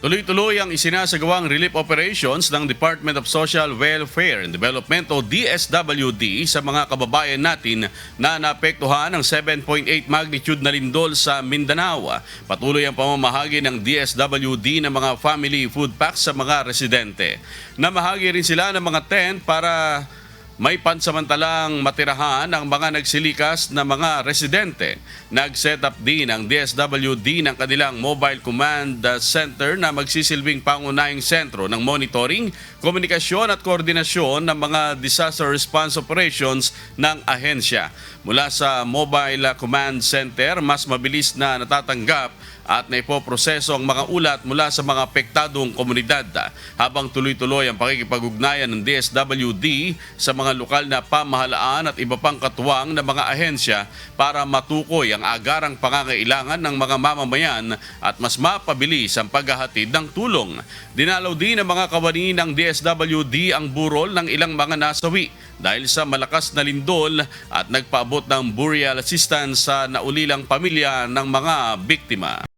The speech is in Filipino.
Tuloy-tuloy ang isinasagawang relief operations ng Department of Social Welfare and Development o DSWD sa mga kababayan natin na naapektuhan ng 7.8 magnitude na lindol sa Mindanao. Patuloy ang pamamahagi ng DSWD ng mga family food packs sa mga residente. Namahagi rin sila ng mga tent para may pansamantalang matirahan ang mga nagsilikas na mga residente. Nag-set up din ang DSWD ng kanilang Mobile Command Center na magsisilbing pangunahing sentro ng monitoring, komunikasyon at koordinasyon ng mga disaster response operations ng ahensya. Mula sa Mobile Command Center, mas mabilis na natatanggap at naipoproseso ang mga ulat mula sa mga apektadong komunidad habang tuloy-tuloy ang pakikipag-ugnayan ng DSWD sa mga lokal na pamahalaan at iba pang katuwang na mga ahensya para matukoy ang agarang pangangailangan ng mga mamamayan at mas mapabilis ang paghahatid ng tulong. Dinalaw din ng mga kawani ng DSWD ang burol ng ilang mga nasawi dahil sa malakas na lindol at nagpaabot ng burial assistance sa naulilang pamilya ng mga biktima.